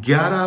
$11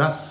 10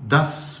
10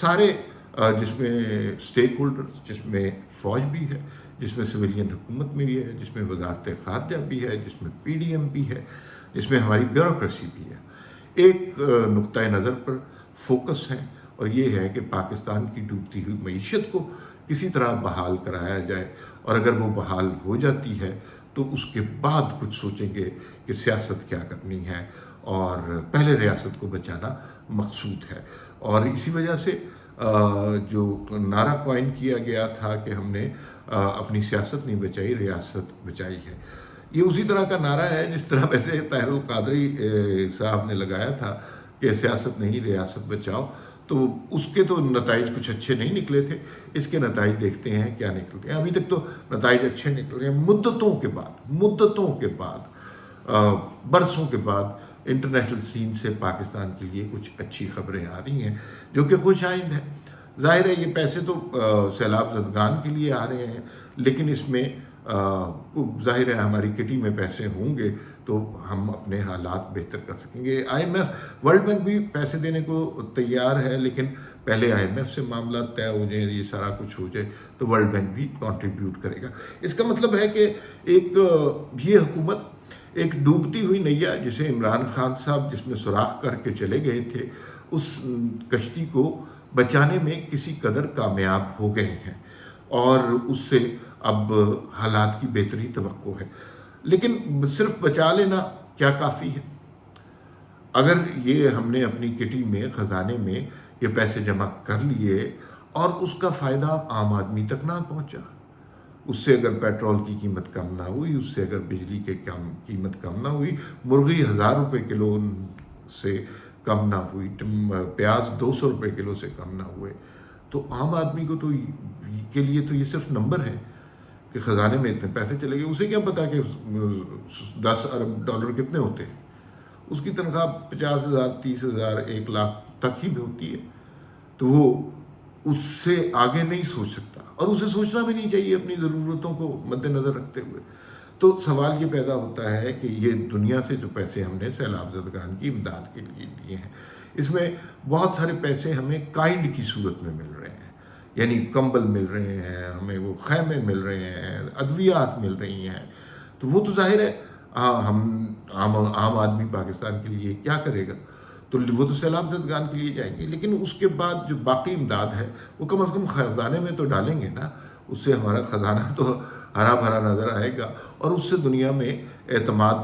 سارے جس میں اسٹیک ہولڈر، جس میں فوج بھی ہے، جس میں سویلین حکومت بھی ہے، جس میں وزارت خارجہ بھی ہے، جس میں پی ڈی ایم بھی ہے، جس میں ہماری بیوروکریسی بھی ہے، ایک نقطۂ نظر پر فوکس ہے، اور یہ ہے کہ پاکستان کی ڈوبتی ہوئی معیشت کو کسی طرح بحال کرایا جائے، اور اگر وہ بحال ہو جاتی ہے تو اس کے بعد کچھ سوچیں گے کہ سیاست کیا کرنی ہے، اور پہلے ریاست کو بچانا مقصود ہے۔ اور اسی وجہ سے جو نعرہ قائم کیا گیا تھا کہ ہم نے اپنی سیاست نہیں بچائی، ریاست بچائی ہے، یہ اسی طرح کا نعرہ ہے جس طرح ویسے طاہر القادری صاحب نے لگایا تھا کہ سیاست نہیں ریاست بچاؤ، تو اس کے تو نتائج کچھ اچھے نہیں نکلے تھے۔ اس کے نتائج دیکھتے ہیں کیا نکلتے ہیں۔ ابھی تک تو نتائج اچھے نکل رہے ہیں، مدتوں کے بعد برسوں کے بعد انٹرنیشنل سین سے پاکستان کے لیے کچھ اچھی خبریں آ رہی ہیں جو کہ خوش آئند ہیں۔ ظاہر ہے یہ پیسے تو سیلاب زدگان کے لیے آ رہے ہیں، لیکن اس میں ظاہر ہے ہماری کٹی میں پیسے ہوں گے تو ہم اپنے حالات بہتر کر سکیں گے۔ I M F, world bank بھی پیسے دینے کو تیار ہے، لیکن پہلے آئی ایم ایف سے معاملات طے ہو جائیں، یہ سارا کچھ ہو جائے تو ورلڈ بینک بھی کنٹریبیوٹ کرے گا۔ اس کا مطلب ہے کہ ایک یہ حکومت ایک ڈوبتی ہوئی نیا، جسے عمران خان صاحب جس میں سوراخ کر کے چلے گئے تھے، اس کشتی کو بچانے میں کسی قدر کامیاب ہو گئے ہیں، اور اس سے اب حالات کی بہتری توقع ہے۔ لیکن صرف بچا لینا کیا کافی ہے؟ اگر یہ ہم نے اپنی کٹی میں، خزانے میں یہ پیسے جمع کر لیے اور اس کا فائدہ عام آدمی تک نہ پہنچا، اس سے اگر پیٹرول کی قیمت کم نہ ہوئی، اس سے اگر بجلی کی قیمت کم نہ ہوئی، مرغی 1000 روپے کلو سے کم نہ ہوئی، پیاز 200 روپے کلو سے کم نہ ہوئے، تو عام آدمی کو تو کے لیے تو یہ صرف نمبر ہے کہ خزانے میں اتنے پیسے چلے گئے۔ اسے کیا پتا کہ 10 ارب ڈالر کتنے ہوتے ہیں؟ اس کی تنخواہ 50,000 30,000 1 لاکھ تک ہی میں ہوتی ہے، تو وہ اس سے آگے نہیں سوچ سکتا، اور اسے سوچنا بھی نہیں چاہیے اپنی ضرورتوں کو مد نظر رکھتے ہوئے۔ تو سوال یہ پیدا ہوتا ہے کہ یہ دنیا سے جو پیسے ہم نے سیلاب زدگان کی امداد کے لیے لیے ہیں، اس میں بہت سارے پیسے ہمیں کائنڈ کی صورت میں مل رہے ہیں، یعنی کمبل مل رہے ہیں ہمیں، وہ خیمے مل رہے ہیں، ادویات مل رہی ہیں، تو وہ تو ظاہر ہے ہم عام آدمی پاکستان کے لیے کیا کرے گا، تو وہ تو سیلاب زدگان کے لیے جائیں گے، لیکن اس کے بعد جو باقی امداد ہے وہ کم از کم خزانے میں تو ڈالیں گے نا۔ اس سے ہمارا خزانہ تو ہرا بھرا نظر آئے گا، اور اس سے دنیا میں اعتماد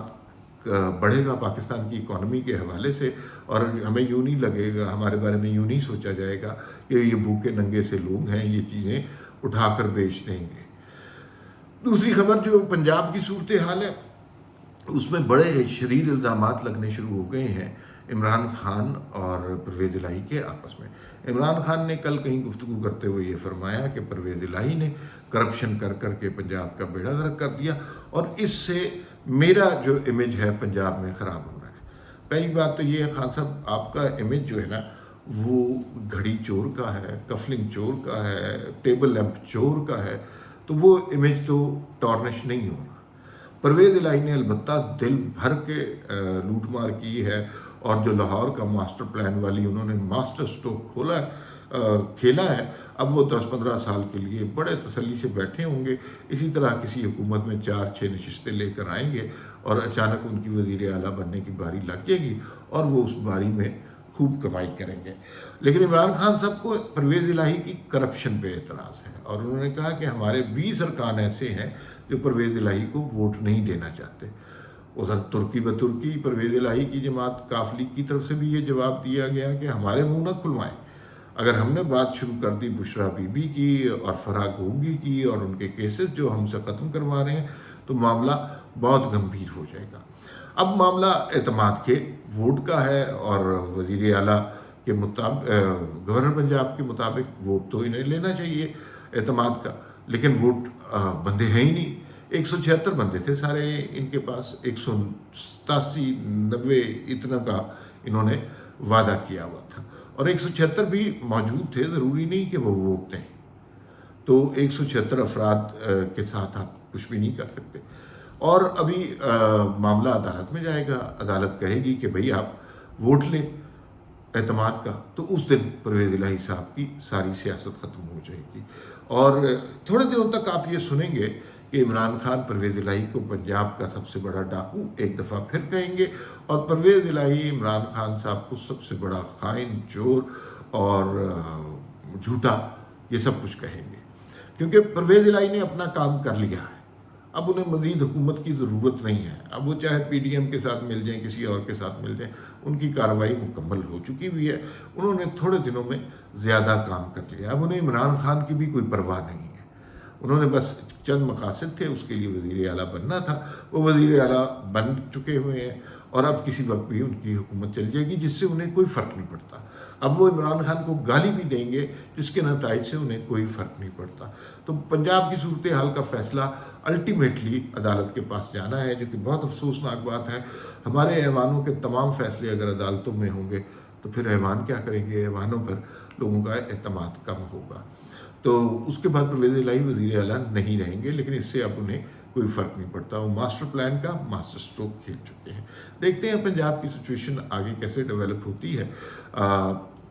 بڑھے گا پاکستان کی اکانومی کے حوالے سے، اور ہمیں یوں نہیں لگے گا، ہمارے بارے میں یوں نہیں سوچا جائے گا کہ یہ بھوکے ننگے سے لوگ ہیں، یہ چیزیں اٹھا کر بیچ دیں گے۔ دوسری خبر جو پنجاب کی صورتحال ہے، اس میں بڑے شدید الزامات لگنے شروع ہو گئے ہیں عمران خان اور پرویز الہی کے آپس میں۔ عمران خان نے کل کہیں گفتگو کرتے ہوئے یہ فرمایا کہ پرویز الہی نے کرپشن کر کر کے پنجاب کا بیڑا غرق کر دیا، اور اس سے میرا جو امیج ہے پنجاب میں خراب ہو رہا ہے۔ پہلی بات تو یہ ہے خان صاحب، آپ کا امیج جو ہے نا وہ گھڑی چور کا ہے، کفلنگ چور کا ہے، ٹیبل لیمپ چور کا ہے، تو وہ امیج تو ٹارنش نہیں ہو رہا۔ پرویز الہی نے البتہ دل بھر کے لوٹ مار کی ہے، اور جو لاہور کا ماسٹر پلان والی انہوں نے ماسٹر اسٹروک کھیلا ہے، اب وہ 10-15 سال کے لیے بڑے تسلی سے بیٹھے ہوں گے۔ اسی طرح کسی حکومت میں 4-6 نشستیں لے کر آئیں گے، اور اچانک ان کی وزیر اعلیٰ بننے کی باری لگ جائے گی، اور وہ اس باری میں خوب کمائی کریں گے۔ لیکن عمران خان صاحب کو پرویز الہی کی کرپشن پہ اعتراض ہے، اور انہوں نے کہا کہ ہمارے 20 ارکان ایسے ہیں جو پرویز الہی کو ووٹ نہیں دینا چاہتے۔ ادھر ترکی بترکی پرویز الہی کی جماعت کاف لیگ کی طرف سے بھی یہ جواب دیا گیا کہ ہمارے منہ نہ کھلوائیں، اگر ہم نے بات شروع کر دی بشرا بی بی کی اور فرح گوگی کی اور ان کے کیسز جو ہم سے ختم کروا رہے ہیں، تو معاملہ بہت گمبھیر ہو جائے گا۔ اب معاملہ اعتماد کے ووٹ کا ہے، اور وزیر اعلیٰ کے مطابق، گورنر پنجاب کے مطابق ووٹ تو انہیں لینا چاہیے اعتماد کا، لیکن ووٹ بندے ہیں ہی نہیں۔ 176 بندے تھے سارے ان کے پاس، 187 90 اتنا کا انہوں نے وعدہ کیا ہوا تھا، اور 176 بھی موجود تھے، ضروری نہیں کہ وہ ووٹ دیں، تو 176 افراد کے ساتھ آپ کچھ بھی نہیں کر سکتے۔ اور ابھی معاملہ عدالت میں جائے گا، عدالت کہے گی کہ بھئی آپ ووٹ لیں، اعتماد کا، تو اس دن پرویز الہی صاحب کی ساری سیاست ختم ہو جائے گی۔ اور تھوڑے دنوں تک آپ یہ سنیں گے کہ عمران خان پرویز الہی کو پنجاب کا سب سے بڑا ڈاکو ایک دفعہ پھر کہیں گے، اور پرویز الہی عمران خان صاحب کو سب سے بڑا خائن، چور اور جھوٹا، یہ سب کچھ کہیں گے، کیونکہ پرویز الہی نے اپنا کام کر لیا ہے۔ اب انہیں مزید حکومت کی ضرورت نہیں ہے، اب وہ چاہے پی ڈی ایم کے ساتھ مل جائیں، کسی اور کے ساتھ مل جائیں، ان کی کارروائی مکمل ہو چکی ہوئی ہے۔ انہوں نے تھوڑے دنوں میں زیادہ کام کر لیا، اب انہیں عمران خان کی بھی کوئی پرواہ نہیں ہے۔ انہوں نے بس چند مقاصد تھے، اس کے لیے وزیر اعلیٰ بننا تھا، وہ وزیر اعلیٰ بن چکے ہوئے ہیں، اور اب کسی وقت بھی ان کی حکومت چل جائے گی، جس سے انہیں کوئی فرق نہیں پڑتا۔ اب وہ عمران خان کو گالی بھی دیں گے، جس کے نتائج سے انہیں کوئی فرق نہیں پڑتا۔ تو پنجاب کی صورتحال کا فیصلہ الٹیمیٹلی عدالت کے پاس جانا ہے، جو کہ بہت افسوسناک بات ہے۔ ہمارے ایوانوں کے تمام فیصلے اگر عدالتوں میں ہوں گے تو پھر ایوان کیا کریں گے؟ ایوانوں پر لوگوں کا اعتماد کم ہوگا۔ تو اس کے بعد پرویز الہی وزیر اعلیٰ نہیں رہیں گے، لیکن اس سے اب انہیں کوئی فرق نہیں پڑتا، وہ ماسٹر پلان کا ماسٹر اسٹروک کھیل چکے ہیں۔ دیکھتے ہیں پنجاب کی سچویشن آگے کیسے ڈیولپ ہوتی ہے۔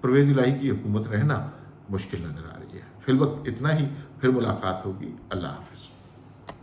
پرویز الہی کی حکومت رہنا مشکل نظر آ رہی ہے۔ فی الوقت اتنا ہی، پھر ملاقات ہوگی۔ اللہ حافظ۔